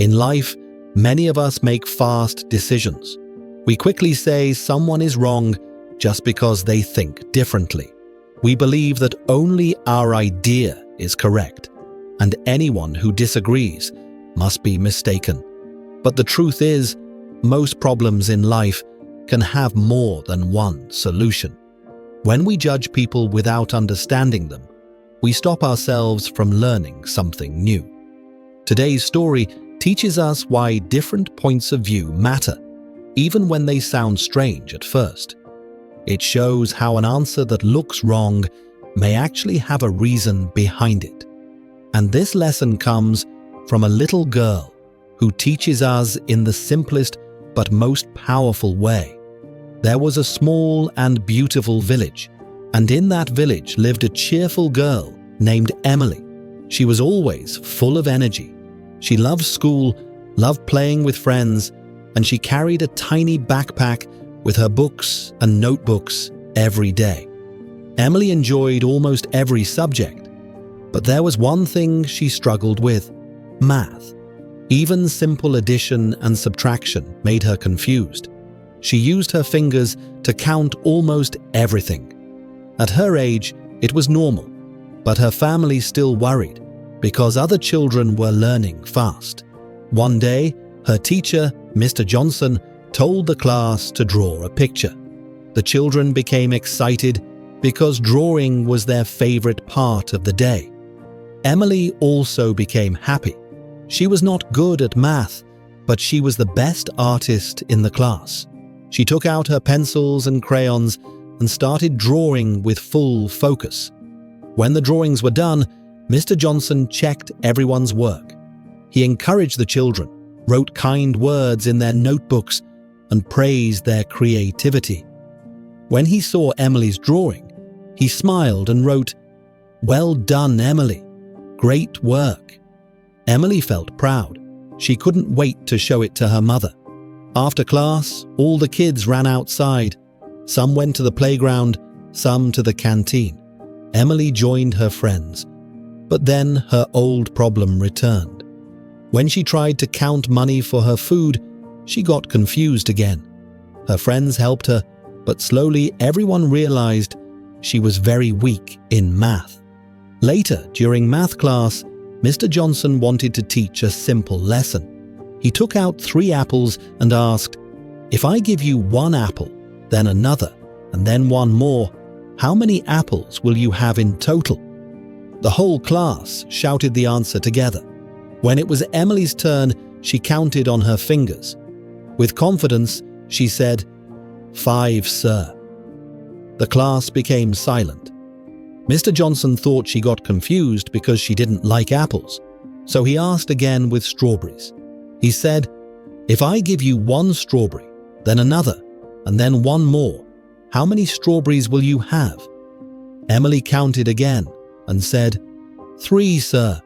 In life, many of us make fast decisions. We quickly say someone is wrong just because they think differently. We believe that only our idea is correct, and anyone who disagrees must be mistaken. But the truth is, most problems in life can have more than one solution. When we judge people without understanding them, we stop ourselves from learning something new. Today's story teaches us why different points of view matter, even when they sound strange at first. It shows how an answer that looks wrong may actually have a reason behind it. And this lesson comes from a little girl who teaches us in the simplest but most powerful way. There was a small and beautiful village, and in that village lived a cheerful girl named Emily. She was always full of energy. She loved school, loved playing with friends, and she carried a tiny backpack with her books and notebooks every day. Emily enjoyed almost every subject, but there was one thing she struggled with: math. Even simple addition and subtraction made her confused. She used her fingers to count almost everything. At her age, it was normal, but her family still worried because other children were learning fast. One day, her teacher, Mr. Johnson, told the class to draw a picture. The children became excited because drawing was their favorite part of the day. Emily also became happy. She was not good at math, but she was the best artist in the class. She took out her pencils and crayons and started drawing with full focus. When the drawings were done, Mr. Johnson checked everyone's work. He encouraged the children, wrote kind words in their notebooks, and praised their creativity. When he saw Emily's drawing, he smiled and wrote, "Well done, Emily. Great work." Emily felt proud. She couldn't wait to show it to her mother. After class, all the kids ran outside. Some went to the playground, some to the canteen. Emily joined her friends, but then her old problem returned. When she tried to count money for her food, she got confused again. Her friends helped her, but slowly everyone realized she was very weak in math. Later, during math class, Mr. Johnson wanted to teach a simple lesson. He took out 3 apples and asked, "If I give you 1 apple, then another, and then 1 more, how many apples will you have in total?" The whole class shouted the answer together. When it was Emily's turn, she counted on her fingers. With confidence, she said, "5, sir." The class became silent. Mr. Johnson thought she got confused because she didn't like apples, so he asked again with strawberries. He said, "If I give you 1 strawberry, then another, and then 1 more, how many strawberries will you have?" Emily counted again and said, "3, sir."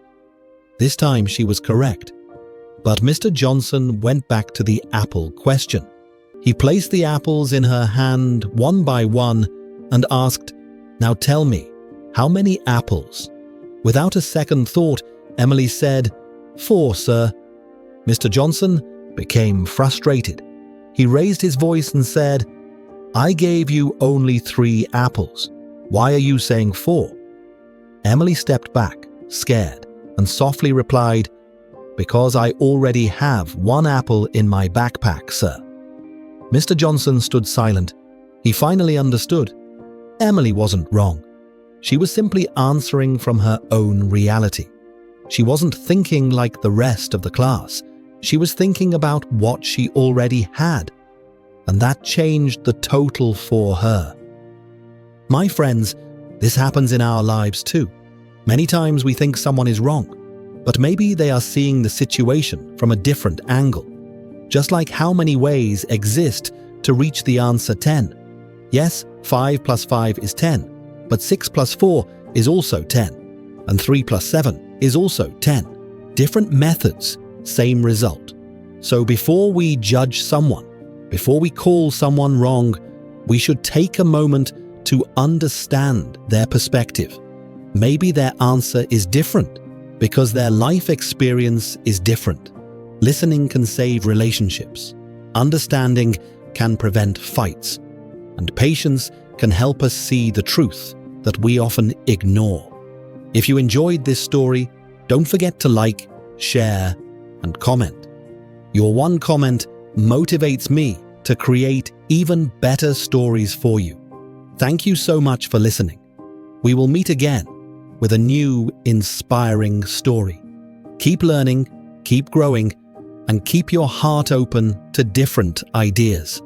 This time she was correct. But Mr. Johnson went back to the apple question. He placed the apples in her hand one by one and asked, "Now tell me, how many apples?" Without a second thought, Emily said, "4, sir." Mr. Johnson became frustrated. He raised his voice and said, "I gave you only 3 apples. Why are you saying 4? Emily stepped back, scared, and softly replied, "Because I already have 1 apple in my backpack, sir." Mr. Johnson stood silent. He finally understood. Emily wasn't wrong. She was simply answering from her own reality. She wasn't thinking like the rest of the class. She was thinking about what she already had, and that changed the total for her. My friends, this happens in our lives too. Many times we think someone is wrong, but maybe they are seeing the situation from a different angle. Just like how many ways exist to reach the answer 10. Yes, 5 plus 5 is 10, but 6 plus 4 is also 10, and 3 plus 7 is also 10. Different methods, same result. So before we judge someone, before we call someone wrong, we should take a moment to understand their perspective. Maybe their answer is different because their life experience is different. Listening can save relationships. Understanding can prevent fights. And patience can help us see the truth that we often ignore. If you enjoyed this story, don't forget to like, share, and comment. Your one comment motivates me to create even better stories for you. Thank you so much for listening. We will meet again with a new, inspiring story. Keep learning, keep growing, and keep your heart open to different ideas.